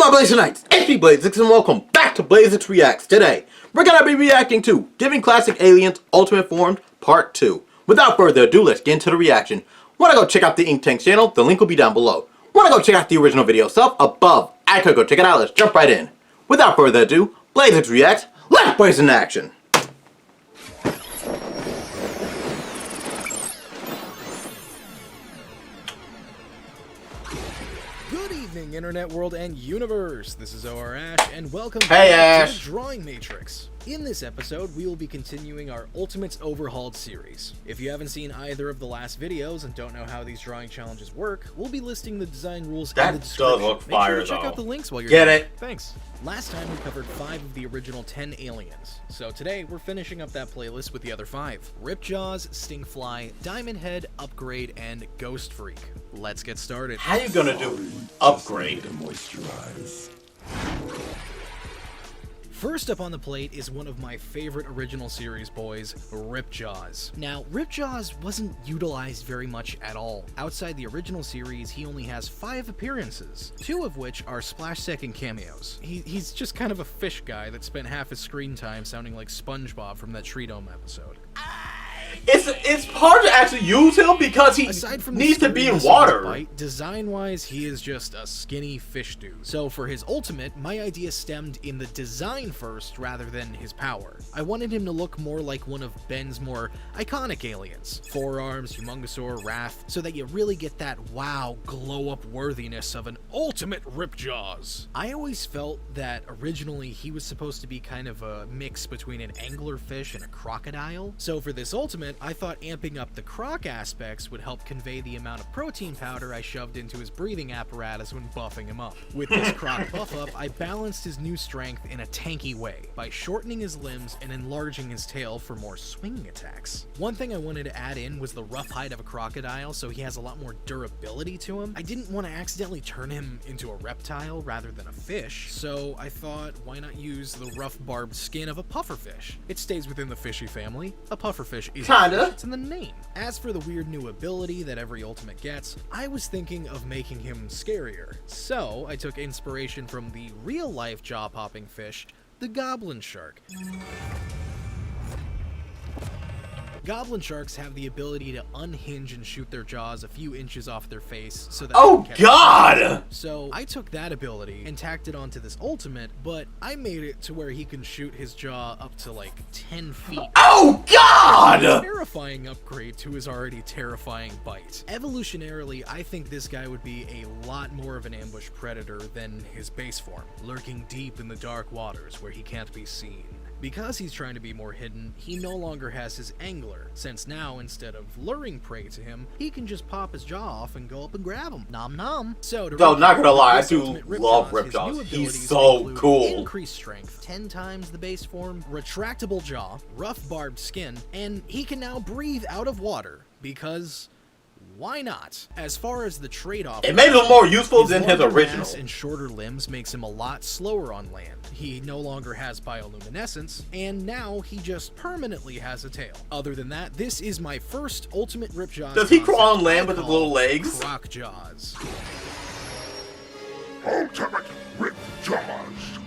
my Blazeites, it's me Blazeix and welcome back to Blazeix Reacts. Today, we're gonna be reacting to Giving Classic Aliens Ultimate Form Part 2. Without further ado, let's get into the reaction. Wanna go check out the InkTank channel? The link will be down below. Wanna go check out the original video itself? Above. I could go check it out, let's jump right in. Without further ado, Blazeix Reacts, let's blaze in action! Good evening, Internet World and Universe. This is O.R.Ash, and welcome to Ash. the Drawing Matrix. In this episode, we will be continuing our Ultimates Overhauled series. If you haven't seen either of the last videos and don't know how these drawing challenges work, we'll be listing the design rules in the description. That does look fire, Make sure to check out the links while you're Get there. it? Thanks. Last time we covered 5 of the original 10 aliens, so today we're finishing up that playlist with the other 5. Ripjaws, Stingfly, Diamond Head, Upgrade, and Ghost Freak. Let's get started. How you gonna do Upgrade? First up on the plate is one of my favorite original series boys, Ripjaws. Now, Ripjaws wasn't utilized very much at all. Outside the original series, he only has 5 appearances, 2 of which are splash-second cameos. He's just kind of a fish guy that spent half his screen time sounding like SpongeBob from that Tree Dome episode. It's hard to actually use him because he needs to be in water. Design-wise, he is just a skinny fish dude. So for his ultimate, my idea stemmed in the design first rather than his power. I wanted him to look more like one of Ben's more iconic aliens. Forearms, Humongosaur, Wrath, so that you really get that wow glow-up worthiness of an ultimate Ripjaws. I always felt that originally he was supposed to be kind of a mix between an anglerfish and a crocodile. So for this ultimate, I thought amping up the croc aspects would help convey the amount of protein powder I shoved into his breathing apparatus when buffing him up. With this croc buff up, I balanced his new strength in a tanky way by shortening his limbs and enlarging his tail for more swinging attacks. One thing I wanted to add in was the rough hide of a crocodile, so he has a lot more durability to him. I didn't want to accidentally turn him into a reptile rather than a fish, so I thought, why not use the rough barbed skin of a pufferfish? It stays within the fishy family. A pufferfish is it's in the name. As for the weird new ability that every ultimate gets, I was thinking of making him scarier. So I took inspiration from the real-life jaw-popping fish, the goblin shark. Goblin sharks have the ability to unhinge and shoot their jaws a few inches off their face so that Oh God! So I took that ability and tacked it onto this ultimate, but I made it to where he can shoot his jaw up to like 10 feet. Oh God! A terrifying upgrade to his already terrifying bite. Evolutionarily, I think this guy would be a lot more of an ambush predator than his base form, lurking deep in the dark waters where he can't be seen. Because he's trying to be more hidden, he no longer has his angler, since now, instead of luring prey to him, he can just pop his jaw off and go up and grab him. Nom nom. So, not gonna lie, I do love Ripjaws. He's so cool. Increased strength, 10 times the base form, retractable jaw, rough barbed skin, and he can now breathe out of water, because why not? As far as the trade-off, it made him more useful than his original. Mass and shorter limbs makes him a lot slower on land. He no longer has bioluminescence, and now he just permanently has a tail. Other than that, this is my first ultimate Ripjaws. Does he crawl on land with his little legs? Croc Jaws. Ultimate Ripjaws.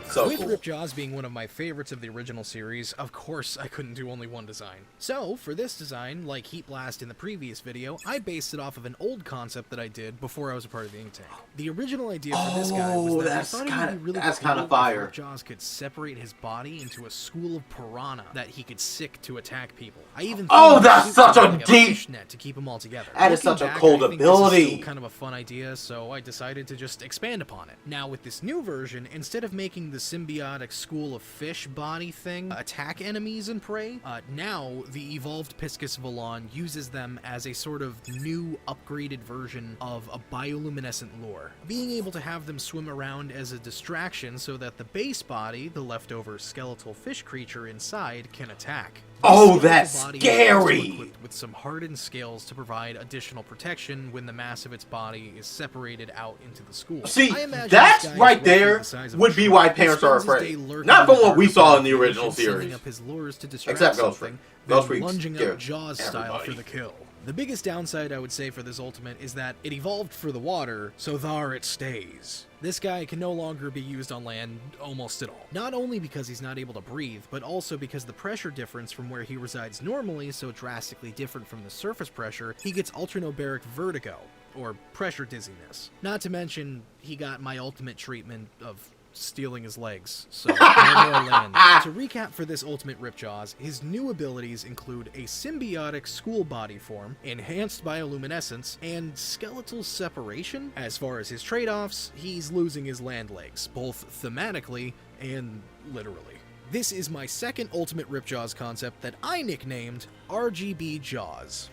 So With cool. Ripjaws being one of my favorites of the original series, of course I couldn't do only one design. So, for this design, like Heat Blast in the previous video, I based it off of an old concept that I did before I was a part of the InkTank. The original idea for this guy was that I thought it would be really cool fire. if Ripjaws could separate his body into a school of piranha that he could sick to attack people. I even that's such a deep net to keep them all together. That is such a Looking back, cold I think ability. This is still kind of a fun idea, so I decided to just expand upon it. Now with this new version, instead of making the symbiotic school of fish body thing attack enemies and prey, now the evolved Piscus Valon uses them as a sort of new upgraded version of a bioluminescent lure, being able to have them swim around as a distraction so that the base body, the leftover skeletal fish creature inside, can attack. Oh, that's scary! Equipped with some hardened scales to provide additional protection when the mass of its body is separated out into the school. See, that's right there would be why parents are afraid. Not from what we saw in the original series. Up his lures to distract Except Ghost Freak. Ghost Freak's lunging scared up Jaws style for everybody. the kill. The biggest downside I would say for this ultimate is that it evolved for the water, so thar it stays. This guy can no longer be used on land almost at all. Not only because he's not able to breathe, but also because the pressure difference from where he resides normally is so drastically different from the surface pressure, he gets ultranobaric vertigo, or pressure dizziness. Not to mention, he got my ultimate treatment of stealing his legs, so no more land. To recap for this ultimate Ripjaws, his new abilities include a symbiotic school body form, enhanced bioluminescence, and skeletal separation. As far as his trade-offs, he's losing his land legs, both thematically and literally. This is my second ultimate Ripjaws concept that I nicknamed RGB Jaws.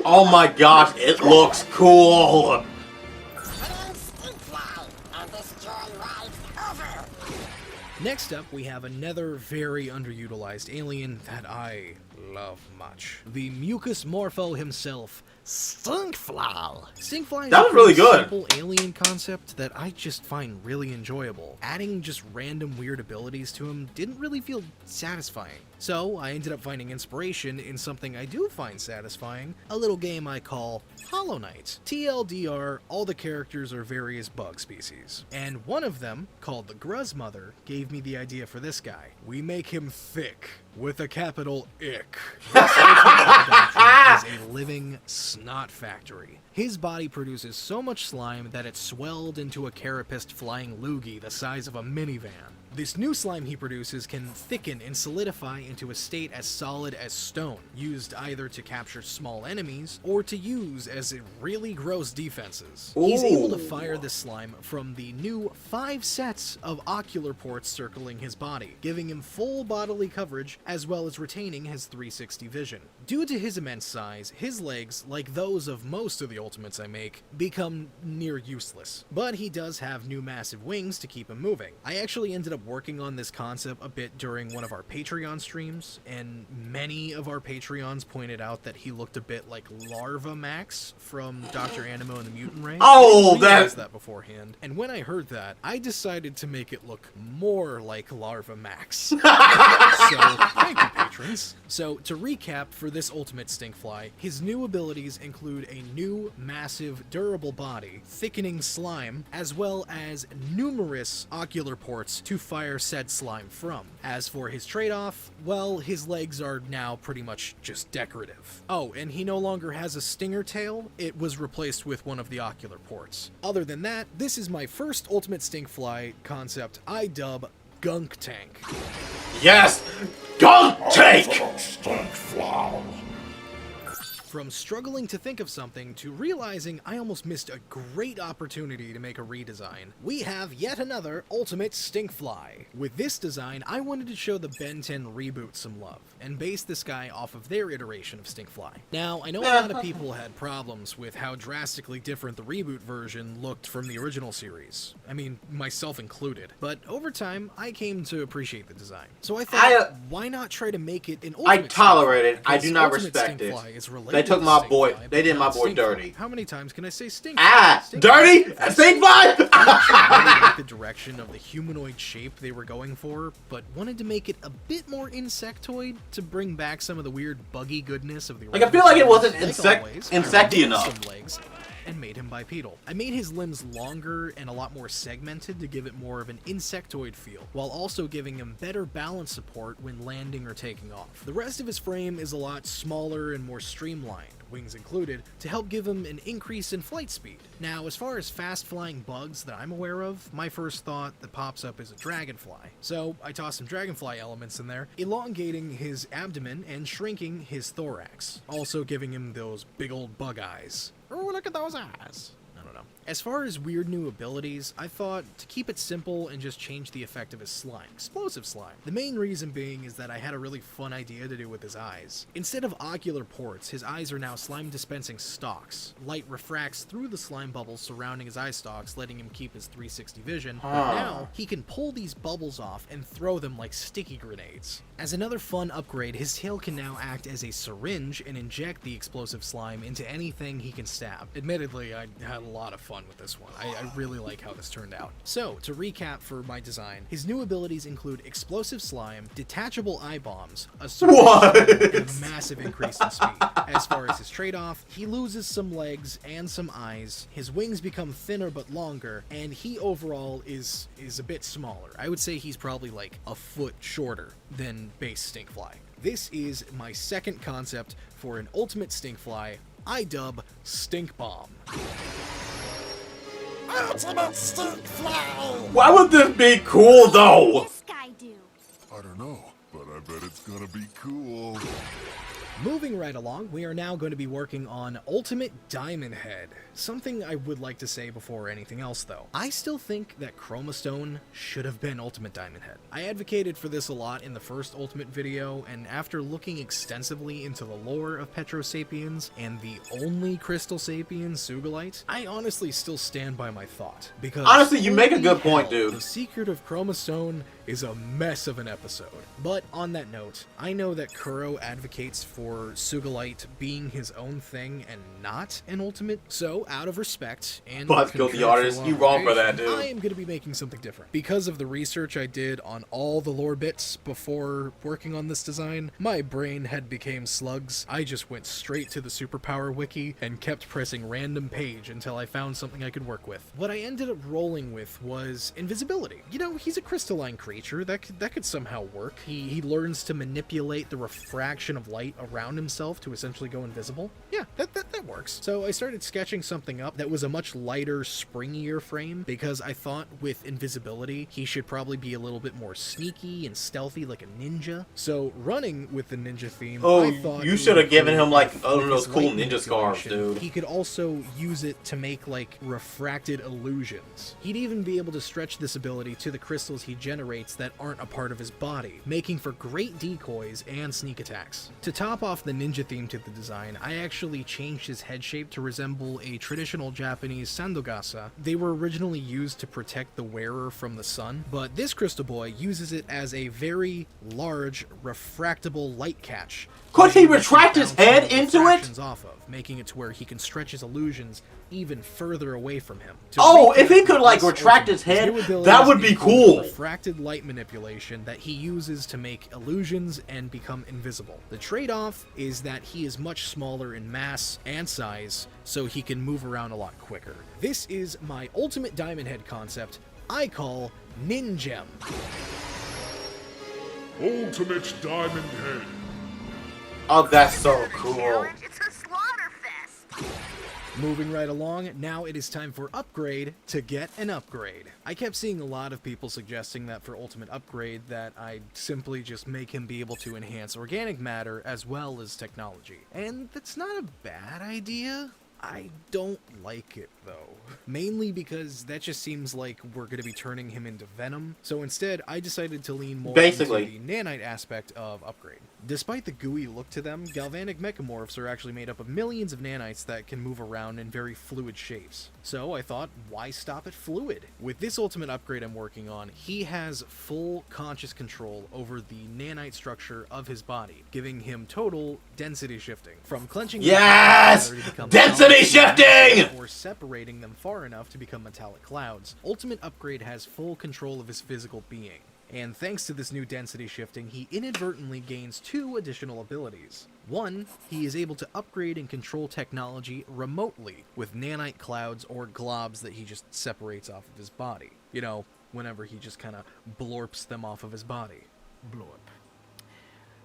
Oh my gosh, it looks cool! Next up, we have another very underutilized alien that I love much. The mucus morpho himself, Stinkfly. Stinkfly is that was a really good. simple alien concept that I just find really enjoyable. Adding just random weird abilities to him didn't really feel satisfying. So I ended up finding inspiration in something I do find satisfying, a little game I call Hollow Knight. TLDR, all the characters are various bug species. And one of them, called the Gruzmother, gave me the idea for this guy. We make him thick, with a capital Ick. This is a living snot factory. His body produces so much slime that it's swelled into a carapaced flying loogie the size of a minivan. This new slime he produces can thicken and solidify into a state as solid as stone, used either to capture small enemies or to use as really gross defenses. He's able to fire this slime from the new 5 sets of ocular ports circling his body, giving him full bodily coverage as well as retaining his 360 vision. Due to his immense size, his legs, like those of most of the ultimates I make, become near useless. But he does have new massive wings to keep him moving. I actually ended up working on this concept a bit during one of our Patreon streams, and many of our Patreons pointed out that he looked a bit like Larva Max from Dr. Animo and the Mutant Ray. Oh, I realized that beforehand, and when I heard that, I decided to make it look more like Larva Max. So, thank you, patrons. So, to recap for this ultimate Stinkfly, his new abilities include a new, massive, durable body, thickening slime, as well as numerous ocular ports to fire said slime from. As for his trade-off, well, his legs are now pretty much just decorative. Oh, and he no longer has a stinger tail, it was replaced with one of the ocular ports. Other than that, this is my first ultimate Stinkfly concept I dub InkTank. Yes! Gunk Tank! Stinkfly. From struggling to think of something to realizing I almost missed a great opportunity to make a redesign, we have yet another Ultimate Stinkfly. With this design, I wanted to show the Ben 10 reboot some love, and base this guy off of their iteration of Stinkfly. Now, I know a lot of people had problems with how drastically different the reboot version looked from the original series. I mean, myself included. But over time, I came to appreciate the design. So I thought, why not try to make it an Ultimate I tolerate it. Stinkfly? I do not Ultimate respect it. Stinkfly is related They took to my boy. Stinkfly, They did but my not boy Stinkfly. dirty. How many times can I say Stinkfly? Ah! Stinkfly. Dirty? Stinkfly? I really like the direction of the humanoid shape they were going for, but wanted to make it a bit more insectoid to bring back some of the weird buggy goodness of the Like, I feel like it wasn't always, I insecty removed enough. some legs and made him bipedal. I made his limbs longer and a lot more segmented to give it more of an insectoid feel, while also giving him better balance support when landing or taking off. The rest of his frame is a lot smaller and more streamlined, wings included, to help give him an increase in flight speed. Now, as far as fast-flying bugs that I'm aware of, my first thought that pops up is a dragonfly. So I tossed some dragonfly elements in there, elongating his abdomen and shrinking his thorax, also giving him those big old bug eyes. Oh, look at those eyes. I don't know. As far as weird new abilities, I thought to keep it simple and just change the effect of his slime. Explosive slime. The main reason being is that I had a really fun idea to do with his eyes. Instead of ocular ports, his eyes are now slime dispensing stalks. Light refracts through the slime bubbles surrounding his eye stalks, letting him keep his 360 vision. But now, he can pull these bubbles off and throw them like sticky grenades. As another fun upgrade, his tail can now act as a syringe and inject the explosive slime into anything he can stab. Admittedly, I had a lot of fun fun with this one. I really like how this turned out. So, to recap for my design, his new abilities include explosive slime, detachable eye bombs, a surge and a massive increase in speed. As far as his trade-off, he loses some legs and some eyes, his wings become thinner but longer, and he overall is a bit smaller. I would say he's probably like a foot shorter than base Stinkfly. This is my second concept for an ultimate Stinkfly, I dub Stink Bomb. Ultimate stink fly! Why would this be cool though? This guy do? I don't know, but I bet it's gonna be cool. Moving right along, we are now going to be working on Ultimate Diamond Head. Something I would like to say before anything else though. I still think that Chroma Stone should have been Ultimate Diamond Head. I advocated for this a lot in the first Ultimate video, and after looking extensively into the lore of Petrosapiens and the only Crystal Sapien, Sugilite, I honestly still stand by my thought. Because Honestly, you make a holy good point, hell, dude. The Secret of Chroma Stone is a mess of an episode. But on that note, I know that Kuro advocates for Sugilite being his own thing and not an ultimate, so out of respect and But kill the artist, you wrong for that, dude. I am going to be making something different. Because of the research I did on all the lore bits before working on this design, my brain had became slugs. I just went straight to the superpower wiki and kept pressing random page until I found something I could work with. What I ended up rolling with was invisibility. You know, he's a crystalline creature, that could somehow work. He learns to manipulate the refraction of light around himself to essentially go invisible. Yeah, that works. So I started sketching something up that was a much lighter, springier frame, because I thought with invisibility, he should probably be a little bit more sneaky and stealthy like a ninja. So running with the ninja theme, Oh, I thought you it should would have given improve him like with those his cool light ninja scarves, manipulation. dude. He could also use it to make like refracted illusions. He'd even be able to stretch this ability to the crystals he generates that aren't a part of his body, making for great decoys and sneak attacks. To top off the ninja theme to the design, I actually changed his head shape to resemble a traditional Japanese sandogasa. They were originally used to protect the wearer from the sun, but this crystal boy uses it as a very large refractable light catch. Could he using it to retract his bounce head the into it? refractions off of, making it to where he can stretch his illusions even further away from him. To Oh, if recap he could like this retract ultimate, his head, new abilities that would be include cool. Refracted light manipulation that he uses to make illusions and become invisible. The trade-off is that he is much smaller in mass and size, so he can move around a lot quicker. This is my ultimate diamond head concept I call Ninjem. Ultimate diamond head. Oh, that's so cool. It's a slaughter fest. Moving right along, now it is time for upgrade to get an upgrade. I kept seeing a lot of people suggesting that for ultimate upgrade that I simply just make him be able to enhance organic matter as well as technology. And that's not a bad idea. I don't like it though. Mainly because that just seems like we're going to be turning him into Venom. So instead, I decided to lean more Basically. into the nanite aspect of upgrade. Despite the gooey look to them, galvanic mechamorphs are actually made up of millions of nanites that can move around in very fluid shapes. So I thought, why stop at fluid? With this ultimate upgrade I'm working on, he has full conscious control over the nanite structure of his body, giving him total density shifting. From clenching Yes! them together to become Density solid shifting! or separating them far enough to become metallic clouds, ultimate upgrade has full control of his physical being. And thanks to this new density shifting, he inadvertently gains 2 additional abilities. One, he is able to upgrade and control technology remotely with nanite clouds or globs that he just separates off of his body. You know, whenever he just kind of blorps them off of his body. Blorp.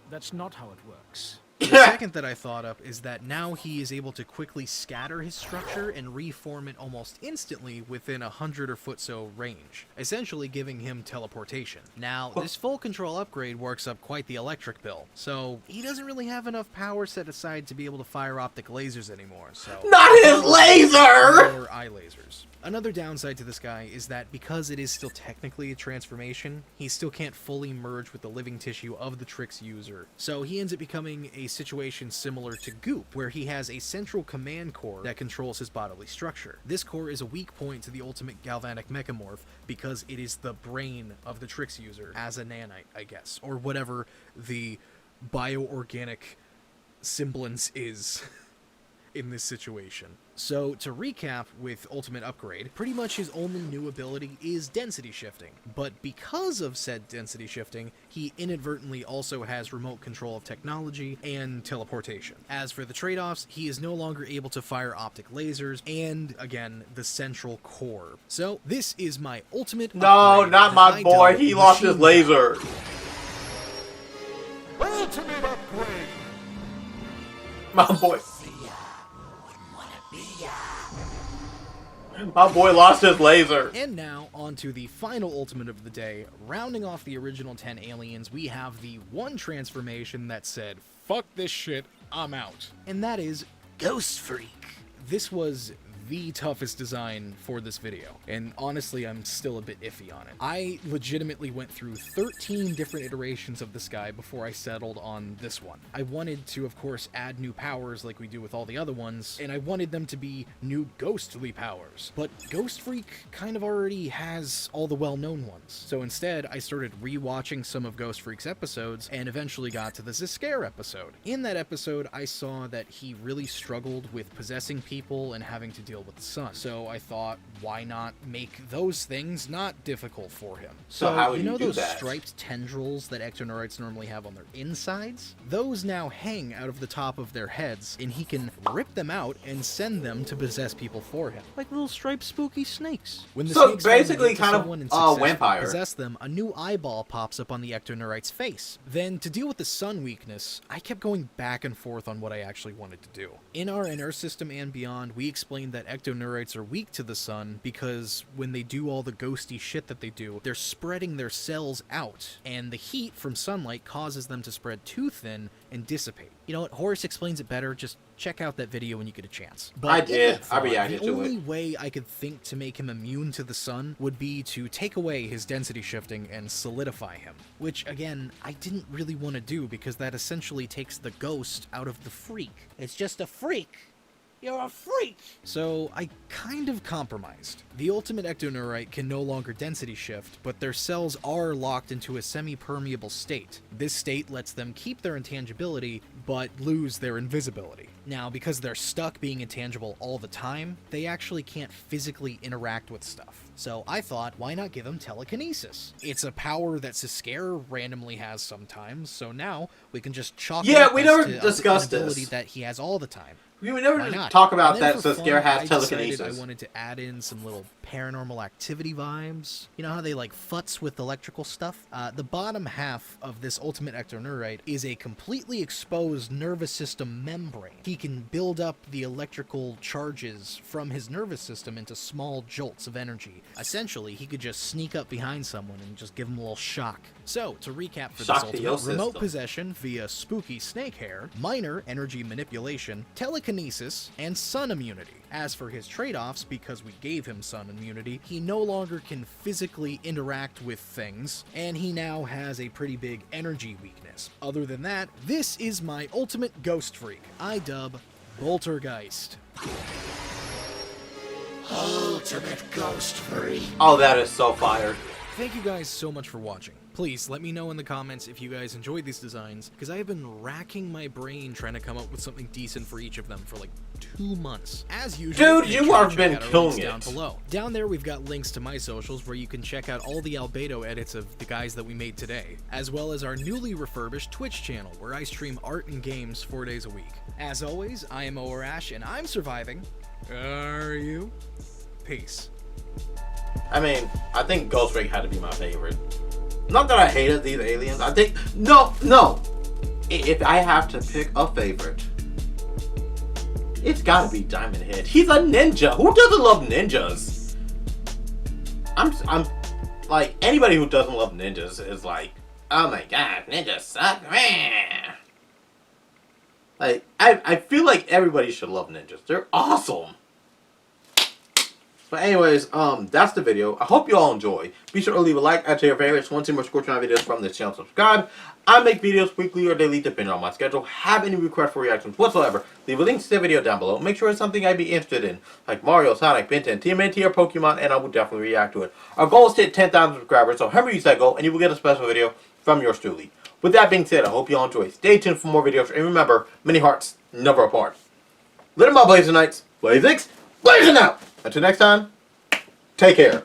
That's not how it works. The second that I thought up is that now he is able to quickly scatter his structure and reform it almost instantly within 100 or foot so range, essentially giving him teleportation. Now, this full control upgrade works up quite the electric bill, so he doesn't really have enough power set aside to be able to fire optic lasers anymore, so... Not his laser! Or eye lasers. Another downside to this guy is that because it is still technically a transformation, he still can't fully merge with the living tissue of the Trix user. So he ends up becoming a situation similar to Goop, where he has a central command core that controls his bodily structure. This core is a weak point to the ultimate galvanic mechamorph because it is the brain of the Trix user as a nanite, I guess, or whatever the bioorganic semblance is. in this situation. So, to recap with Ultimate Upgrade, pretty much his only new ability is density shifting, but because of said density shifting, he inadvertently also has remote control of technology and teleportation. As for the trade-offs, he is no longer able to fire optic lasers and, again, the central core. So, this is my ultimate No, upgrade not that my I boy. dubbed He lost his Machine laser. Ultimate upgrade! My boy. My boy lost his laser. And now, on to the final ultimate of the day. Rounding off the original 10 aliens, we have the one transformation that said, fuck this shit, I'm out. And that is Ghost Freak. This was the toughest design for this video, and honestly, I'm still a bit iffy on it. I legitimately went through 13 different iterations of this guy before I settled on this one. I wanted to, of course, add new powers like we do with all the other ones, and I wanted them to be new ghostly powers, but Ghost Freak kind of already has all the well-known ones. So instead, I started rewatching some of Ghost Freak's episodes, and eventually got to the Zscare episode. In that episode, I saw that he really struggled with possessing people and having to deal with the sun. So I thought, why not make those things not difficult for him? So how would you know you do those that? striped tendrils that ectoneurites normally have on their insides? Those now hang out of the top of their heads, and he can rip them out and send them to possess people for him, like little striped spooky snakes. When the So snakes finally basically get to kind of, someone and successfully vampire. possess them, a new eyeball pops up on the ectoneurite's face. Then, to deal with the sun weakness, I kept going back and forth on what I actually wanted to do. In our inner system and beyond, we explained that ectoneurites are weak to the sun because when they do all the ghosty shit that they do, they're spreading their cells out, and the heat from sunlight causes them to spread too thin and dissipate. You know what? Horace explains it better. Just check out that video when you get a chance. But I in did. that I thought, reacted the to only it. way I could think to make him immune to the sun would be to take away his density shifting and solidify him, which again I didn't really want to do because that essentially takes the ghost out of the freak. It's just a freak. You're a freak! So I kind of compromised. The ultimate ectoneurite can no longer density shift, but their cells are locked into a semi-permeable state. This state lets them keep their intangibility, but lose their invisibility. Now, because they're stuck being intangible all the time, they actually can't physically interact with stuff. So I thought, why not give them telekinesis? It's a power that Zscare randomly has sometimes, so now we can just chalk it Yeah, up we as never to discussed an ability this. that he has all the time. We would never Why just not? talk about And then that for so Scare fun, has I decided telekinesis. I wanted to add in some little paranormal activity vibes. You know how they like futz with electrical stuff? The bottom half of this ultimate ectoneurite is a completely exposed nervous system membrane. He can build up the electrical charges from his nervous system into small jolts of energy. Essentially, he could just sneak up behind someone and just give him a little shock. So, to recap for Shock this to your ultimate, remote system. possession via spooky snake hair, minor energy manipulation, telekinesis, and sun immunity. As for his trade-offs, because we gave him sun immunity, he no longer can physically interact with things, and he now has a pretty big energy weakness. Other than that, this is my ultimate ghost freak. I dub Boltergeist. Ultimate ghost freak. Oh, that is so fire. Thank you guys so much for watching. Please let me know in the comments if you guys enjoyed these designs, because I have been racking my brain trying to come up with something decent for each of them for like 2 months. As usual, Dude, make you sure to have check been out our killing links down it. below. Down there we've got links to my socials where you can check out all the albedo edits of the guys that we made today, as well as our newly refurbished Twitch channel where I stream art and games 4 days a week. As always, I am O.R.Ash and I'm surviving. Are you? Peace. I mean, I think Ghost Freak had to be my favorite. Not that I hated these aliens. I think no. If I have to pick a favorite, it's gotta be Diamond Head. He's a ninja. Who doesn't love ninjas? I'm like anybody who doesn't love ninjas is like, oh my god, ninjas suck, man. Like I feel like everybody should love ninjas. They're awesome. But anyways, that's the video. I hope you all enjoy. Be sure to leave a like, add to your favorites, want to see more Scorching Eye videos from this channel, subscribe. I make videos weekly or daily depending on my schedule. Have any requests for reactions whatsoever, leave a link to the video down below. Make sure it's something I'd be interested in, like Mario, Sonic, Ben 10, TMNT, or Pokemon, and I will definitely react to it. Our goal is to hit 10,000 subscribers, so remember use that goal, and you will get a special video from yours truly. With that being said, I hope you all enjoy. Stay tuned for more videos, and remember, many hearts never apart. Let 'em all Blazing Knights. Blazix, blazing out. Until next time, take care.